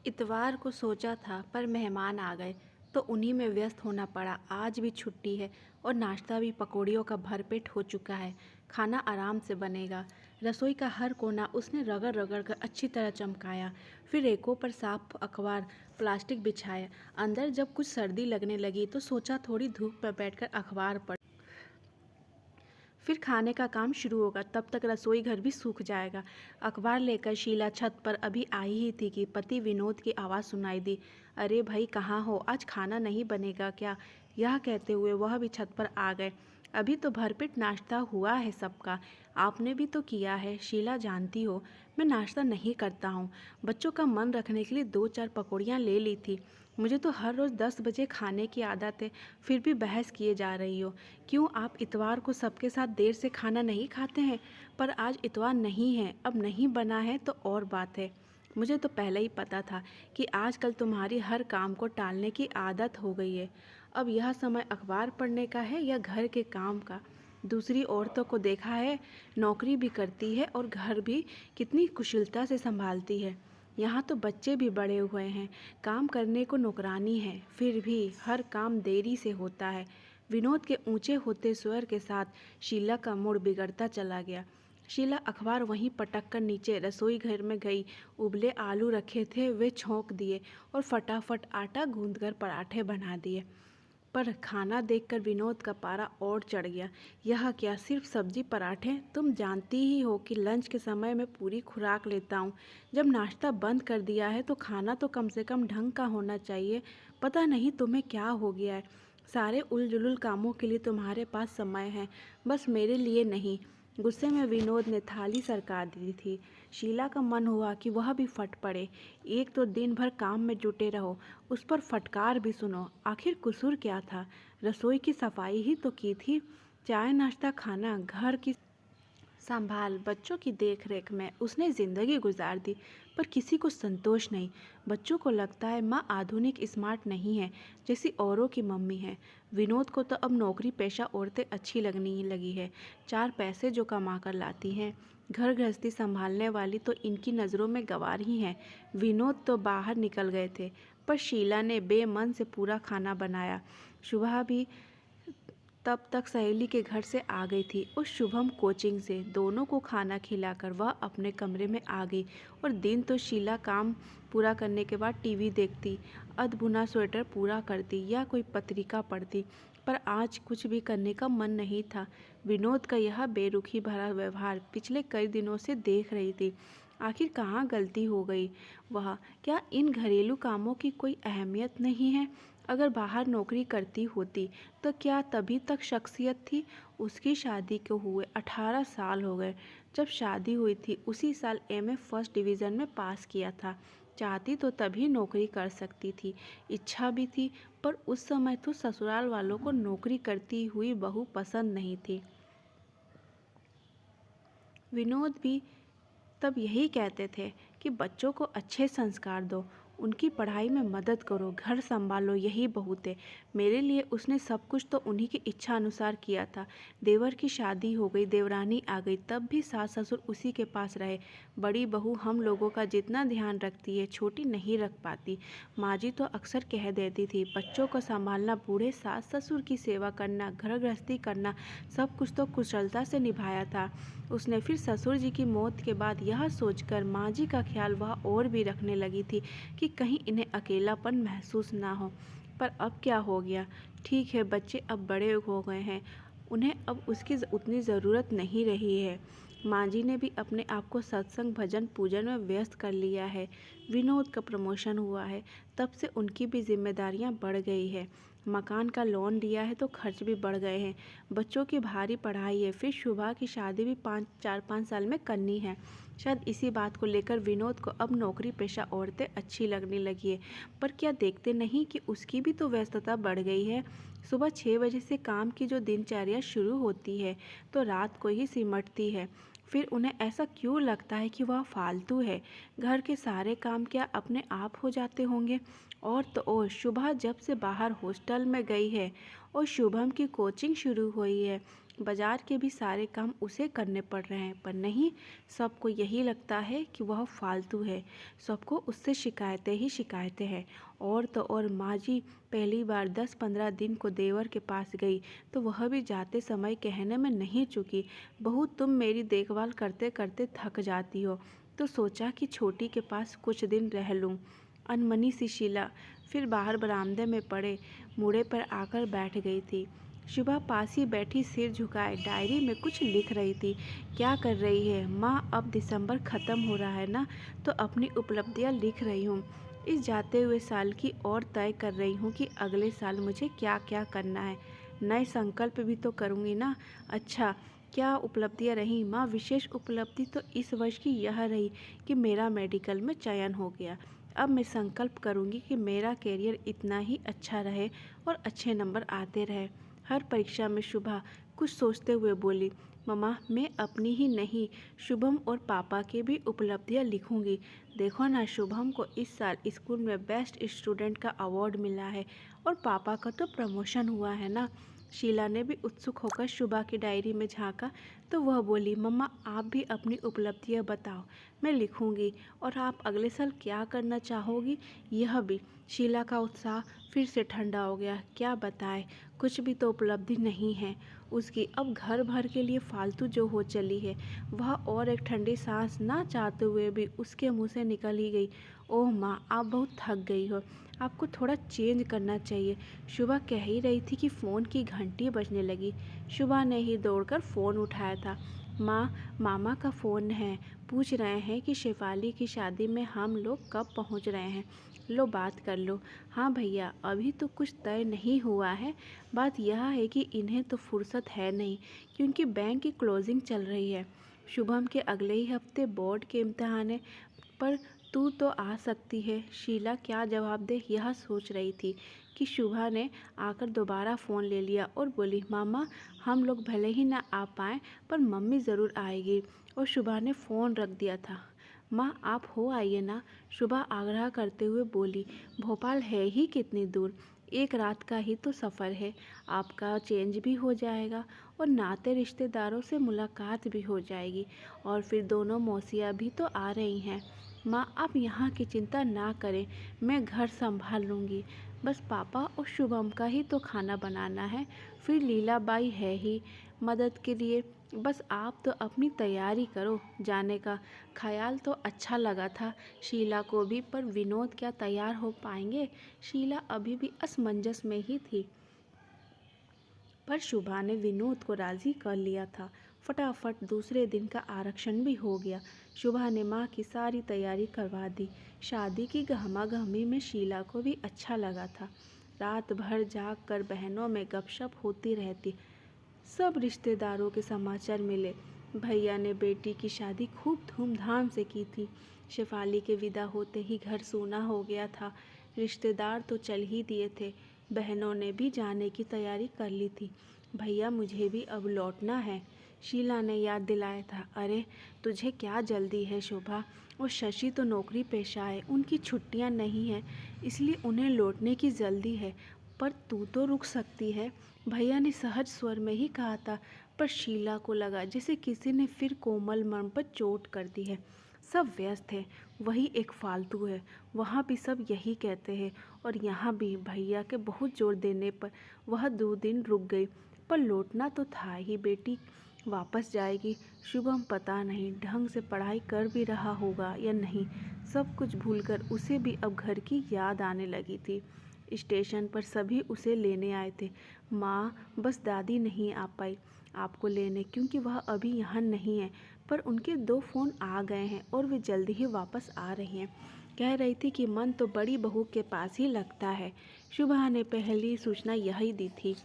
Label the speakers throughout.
Speaker 1: इतवार को सोचा था पर मेहमान आ गए तो उन्हीं में व्यस्त होना पड़ा। आज भी छुट्टी है और नाश्ता भी पकौड़ियों का भरपेट हो चुका है। खाना आराम से बनेगा। रसोई का हर कोना उसने रगड़ रगड़ कर अच्छी तरह चमकाया। फिर रेकों पर साफ अखबार प्लास्टिक बिछाया। अंदर जब कुछ सर्दी लगने लगी तो सोचा थोड़ी धूप पर बैठकर अखबार पढ़, फिर खाने का काम शुरू होगा। तब तक रसोई घर भी सूख जाएगा। अखबार लेकर शीला छत पर अभी आई ही थी कि पति विनोद की आवाज़ सुनाई दी। अरे भाई, कहाँ हो? आज खाना नहीं बनेगा क्या? यह कहते हुए वह भी छत पर आ गए। अभी तो भरपेट नाश्ता हुआ है सबका। आपने भी तो किया है। शीला, जानती हो मैं नाश्ता नहीं करता हूँ। बच्चों का मन रखने के लिए 2-4 पकौड़ियाँ ले ली थी। मुझे तो हर रोज़ 10 बजे खाने की आदत है। फिर भी बहस किए जा रही हो। क्यों, आप इतवार को सबके साथ देर से खाना नहीं खाते हैं? पर आज इतवार नहीं है। अब नहीं बना है तो और बात है। मुझे तो पहले ही पता था कि आजकल तुम्हारी हर काम को टालने की आदत हो गई है। अब यह समय अखबार पढ़ने का है या घर के काम का? दूसरी औरतों को देखा है, नौकरी भी करती है और घर भी कितनी कुशलता से संभालती है। यहाँ तो बच्चे भी बड़े हुए हैं, काम करने को नौकरानी है, फिर भी हर काम देरी से होता है। विनोद के ऊंचे होते स्वर के साथ शीला का मूड बिगड़ता चला गया। शीला अखबार वहीं पटक कर नीचे रसोई घर में गई। उबले आलू रखे थे, वे छौंक दिए और फटाफट आटा गूंदकर पराठे बना दिए। पर खाना देखकर विनोद का पारा और चढ़ गया। यह क्या, सिर्फ सब्जी पराठे? तुम जानती ही हो कि लंच के समय में पूरी खुराक लेता हूँ। जब नाश्ता बंद कर दिया है तो खाना तो कम से कम ढंग का होना चाहिए। पता नहीं तुम्हें क्या हो गया है। सारे उलझुल कामों के लिए तुम्हारे पास समय है, बस मेरे लिए नहीं। गुस्से में विनोद ने थाली सरका दी थी। शीला का मन हुआ कि वह भी फट पड़े। एक तो दिन भर काम में जुटे रहो, उस पर फटकार भी सुनो। आखिर कसूर क्या था? रसोई की सफाई ही तो की थी। चाय नाश्ता खाना, घर की संभाल, बच्चों की देखरेख में उसने ज़िंदगी गुजार दी, पर किसी को संतोष नहीं। बच्चों को लगता है माँ आधुनिक स्मार्ट नहीं है जैसी औरों की मम्मी है। विनोद को तो अब नौकरी पेशा औरतें अच्छी लगनी ही लगी है। 4 पैसे जो कमा कर लाती हैं, घर गृहस्थी संभालने वाली तो इनकी नज़रों में गंवार ही हैं। विनोद तो बाहर निकल गए थे, पर शीला ने बेमन से पूरा खाना बनाया। सुबह भी तब तक सहेली के घर से आ गई थी और शुभम कोचिंग से। दोनों को खाना खिलाकर वह अपने कमरे में आ गई और दिन तो शीला काम पूरा करने के बाद टीवी देखती, अधबुना स्वेटर पूरा करती या कोई पत्रिका पढ़ती। पर आज कुछ भी करने का मन नहीं था। विनोद का यह बेरुखी भरा व्यवहार पिछले कई दिनों से देख रही थी। आखिर कहाँ गलती हो गई? वह क्या इन घरेलू कामों की कोई अहमियत नहीं है? अगर बाहर नौकरी करती होती तो क्या तभी तक शख्सियत थी? उसकी शादी को हुए 18 साल हो गए। जब शादी हुई थी उसी साल एमए फर्स्ट डिवीज़न में पास किया था। चाहती तो तभी नौकरी कर सकती थी, इच्छा भी थी। पर उस समय तो ससुराल वालों को नौकरी करती हुई बहू पसंद नहीं थी। विनोद भी तब यही कहते थे कि बच्चों को अच्छे संस्कार दो, उनकी पढ़ाई में मदद करो, घर संभालो, यही बहुत है। मेरे लिए उसने सब कुछ तो उन्हीं की इच्छा अनुसार किया था। देवर की शादी हो गई, देवरानी आ गई, तब भी सास ससुर उसी के पास रहे। बड़ी बहू हम लोगों का जितना ध्यान रखती है, छोटी नहीं रख पाती। माँ जी तो अक्सर कह देती थी, बच्चों को संभालना, बूढ़े सास ससुर की सेवा करना, घर गृहस्थी करना, सब कुछ तो कुशलता से निभाया था उसने। फिर ससुर जी की मौत के बाद यह सोचकर माँ जी का ख्याल वह और भी रखने लगी थी कि कहीं इन्हें अकेलापन महसूस ना हो। पर अब क्या हो गया? ठीक है, बच्चे अब बड़े हो गए हैं, उन्हें अब उसकी उतनी ज़रूरत नहीं रही है। माँ जी ने भी अपने आप को सत्संग भजन पूजन में व्यस्त कर लिया है। विनोद का प्रमोशन हुआ है, तब से उनकी भी जिम्मेदारियाँ बढ़ गई है। मकान का लोन लिया है तो खर्च भी बढ़ गए हैं। बच्चों की भारी पढ़ाई है, फिर शुभा की शादी भी 4-5 साल में करनी है। शायद इसी बात को लेकर विनोद को अब नौकरी पेशा औरतें अच्छी लगने लगी है। पर क्या देखते नहीं कि उसकी भी तो व्यस्तता बढ़ गई है। सुबह 6 बजे से काम की जो दिनचर्या शुरू होती है तो रात को ही सिमटती है। फिर उन्हें ऐसा क्यों लगता है कि वह फालतू है? घर के सारे काम क्या अपने आप हो जाते होंगे? और तो और शुभा जब से बाहर हॉस्टल में गई है और शुभम की कोचिंग शुरू हुई है, बाजार के भी सारे काम उसे करने पड़ रहे हैं, पर नहीं, सबको यही लगता है कि वह फालतू है। सबको उससे शिकायतें ही शिकायतें हैं। और तो और माँ जी पहली बार 10-15 दिन को देवर के पास गई तो वह भी जाते समय कहने में नहीं चूकी, बहू तुम मेरी देखभाल करते करते थक जाती हो, तो सोचा कि छोटी के पास कुछ दिन रह लूँ। अनमनी सी शीला फिर बाहर बरामदे में पड़े मुड़े पर आकर बैठ गई थी। शुभा पास ही बैठी सिर झुकाए डायरी में कुछ लिख रही थी। क्या कर रही है माँ? अब दिसंबर ख़त्म हो रहा है ना, तो अपनी उपलब्धियाँ लिख रही हूँ। इस जाते हुए साल की और तय कर रही हूँ कि अगले साल मुझे क्या क्या करना है। नए संकल्प भी तो करूँगी ना। अच्छा, क्या उपलब्धियाँ रहीं माँ? विशेष उपलब्धि तो इस वर्ष की यह रही कि मेरा मेडिकल में चयन हो गया। अब मैं संकल्प करूँगी कि मेरा करियर इतना ही अच्छा रहे और अच्छे नंबर आते रहे। हर परीक्षा में शुभा कुछ सोचते हुए बोली, मम्मा मैं अपनी ही नहीं, शुभम और पापा की भी उपलब्धियाँ लिखूंगी। देखो ना, शुभम को इस साल स्कूल में बेस्ट स्टूडेंट का अवार्ड मिला है और पापा का तो प्रमोशन हुआ है ना। शीला ने भी उत्सुक होकर शुभा की डायरी में झांका तो वह बोली, मम्मा आप भी अपनी उपलब्धियाँ बताओ, मैं लिखूंगी। और आप अगले साल क्या करना चाहोगी? यह भी। शीला का उत्साह फिर से ठंडा हो गया। क्या बताए, कुछ भी तो उपलब्धि नहीं है उसकी। अब घर भर के लिए फालतू जो हो चली है वह, और एक ठंडी सांस ना चाहते हुए भी उसके मुंह से निकल ही गई। ओह माँ, आप बहुत थक गई हो, आपको थोड़ा चेंज करना चाहिए। शुभा कह ही रही थी कि फ़ोन की घंटी बजने लगी। शुभा ने ही दौड़कर फ़ोन उठाया था। माँ, मामा का फ़ोन है, पूछ रहे हैं कि शेफाली की शादी में हम लोग कब पहुँच रहे हैं। लो बात कर लो। हाँ भैया, अभी तो कुछ तय नहीं हुआ है। बात यह है कि इन्हें तो फुर्सत है नहीं क्योंकि बैंक की क्लोजिंग चल रही है। शुभम के अगले ही हफ्ते बोर्ड के इम्तिहान है, पर तू तो आ सकती है। शीला क्या जवाब दे यह सोच रही थी कि शुभा ने आकर दोबारा फ़ोन ले लिया और बोली, मामा हम लोग भले ही ना आ पाएँ पर मम्मी ज़रूर आएगी। और शुभा ने फ़ोन रख दिया था। माँ आप हो आइए ना, शुभा आग्रह करते हुए बोली। भोपाल है ही कितनी दूर, एक रात का ही तो सफ़र है। आपका चेंज भी हो जाएगा और नाते रिश्तेदारों से मुलाकात भी हो जाएगी। और फिर दोनों मौसियाँ भी तो आ रही हैं। माँ आप यहाँ की चिंता ना करें, मैं घर संभाल लूँगी। बस पापा और शुभम का ही तो खाना बनाना है, फिर लीलाबाई है ही मदद के लिए। बस आप तो अपनी तैयारी करो जाने का। ख्याल तो अच्छा लगा था शीला को भी, पर विनोद क्या तैयार हो पाएंगे? शीला अभी भी असमंजस में ही थी, पर शुभा ने विनोद को राजी कर लिया था। फटाफट दूसरे दिन का आरक्षण भी हो गया। शुभा ने माँ की सारी तैयारी करवा दी। शादी की गहमागहमी में शीला को भी अच्छा लगा था। रात भर जाग कर बहनों में गपशप होती रहती। सब रिश्तेदारों के समाचार मिले। भैया ने बेटी की शादी खूब धूमधाम से की थी। शेफाली के विदा होते ही घर सूना हो गया था। रिश्तेदार तो चल ही दिए थे, बहनों ने भी जाने की तैयारी कर ली थी। भैया मुझे भी अब लौटना है, शीला ने याद दिलाया था। अरे तुझे क्या जल्दी है शोभा, और शशि तो नौकरी पेशा है, उनकी छुट्टियां नहीं हैं, इसलिए उन्हें लौटने की जल्दी है। पर तू तो रुक सकती है, भैया ने सहज स्वर में ही कहा था। पर शीला को लगा जैसे किसी ने फिर कोमल मन पर चोट कर दी है। सब व्यस्त है, वही एक फालतू है, वहाँ भी सब यही कहते हैं। और यहाँ भी भैया के बहुत जोर देने पर वह 2 दिन रुक गई। पर लौटना तो था ही, बेटी वापस जाएगी। शुभम पता नहीं ढंग से पढ़ाई कर भी रहा होगा या नहीं। सब कुछ भूलकर उसे भी अब घर की याद आने लगी थी। स्टेशन पर सभी उसे लेने आए थे। माँ बस दादी नहीं आ पाई आपको लेने, क्योंकि वह अभी यहाँ नहीं है। पर उनके 2 फ़ोन आ गए हैं और वे जल्दी ही वापस आ रही हैं। कह रही थी कि मन तो बड़ी बहू के पास ही लगता है। शुभा ने पहली सूचना यही दी थी।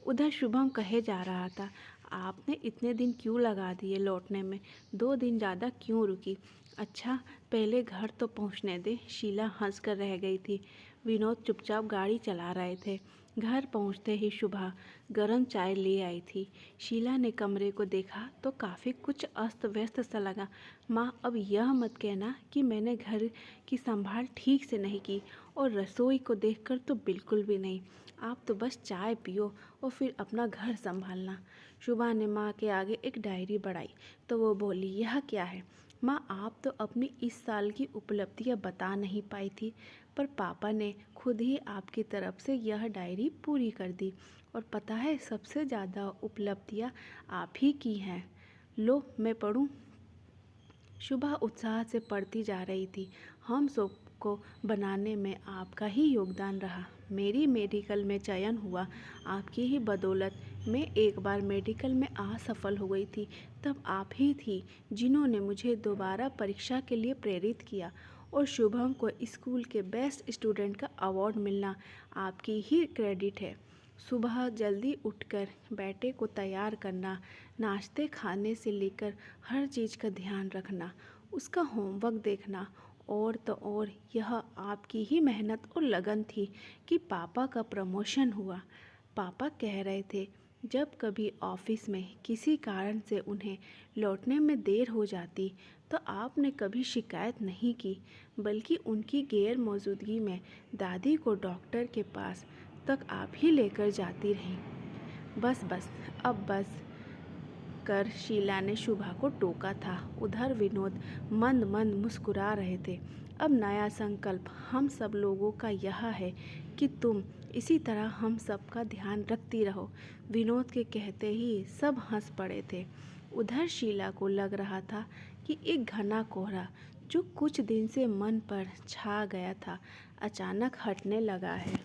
Speaker 1: उधर शुभम कहे जा रहा था, आपने इतने दिन क्यों लगा दिए लौटने में, 2 दिन ज़्यादा क्यों रुकी? अच्छा पहले घर तो पहुंचने दे। शीला हंस कर रह गई थी। विनोद चुपचाप गाड़ी चला रहे थे। घर पहुंचते ही शुभा गरम चाय ले आई थी। शीला ने कमरे को देखा तो काफ़ी कुछ अस्त व्यस्त सा लगा। माँ, अब यह मत कहना कि मैंने घर की संभाल ठीक से नहीं की, और रसोई को देखकर तो बिल्कुल भी नहीं। आप तो बस चाय पियो और फिर अपना घर संभालना। शुभा ने माँ के आगे एक डायरी बढ़ाई तो वो बोली, यह क्या है? माँ, आप तो अपनी इस साल की उपलब्धियाँ बता नहीं पाई थी, पर पापा ने खुद ही आपकी तरफ से यह डायरी पूरी कर दी। और पता है, सबसे ज़्यादा उपलब्धियाँ आप ही की हैं। लो, मैं पढ़ूँ? शुभा उत्साह से पढ़ती जा रही थी। हम सबको बनाने में आपका ही योगदान रहा। मेरी मेडिकल में चयन हुआ आपकी ही बदौलत। मैं एक बार मेडिकल में असफल हो गई थी, तब आप ही थी जिन्होंने मुझे दोबारा परीक्षा के लिए प्रेरित किया। और शुभम को स्कूल के बेस्ट स्टूडेंट का अवार्ड मिलना आपकी ही क्रेडिट है। सुबह जल्दी उठकर बेटे को तैयार करना, नाश्ते खाने से लेकर हर चीज़ का ध्यान रखना, उसका होमवर्क देखना, और तो और यह आपकी ही मेहनत और लगन थी कि पापा का प्रमोशन हुआ। पापा कह रहे थे, जब कभी ऑफिस में किसी कारण से उन्हें लौटने में देर हो जाती तो आपने कभी शिकायत नहीं की, बल्कि उनकी गैर मौजूदगी में दादी को डॉक्टर के पास तक आप ही लेकर जाती रहीं। बस बस, अब बस कर शीला ने शुभा को टोका था। उधर विनोद मंद मंद मुस्कुरा रहे थे। अब नया संकल्प हम सब लोगों का यह है कि तुम इसी तरह हम सबका ध्यान रखती रहो। विनोद के कहते ही सब हंस पड़े थे। उधर शीला को लग रहा था कि एक घना कोहरा जो कुछ दिन से मन पर छा गया था, अचानक हटने लगा है।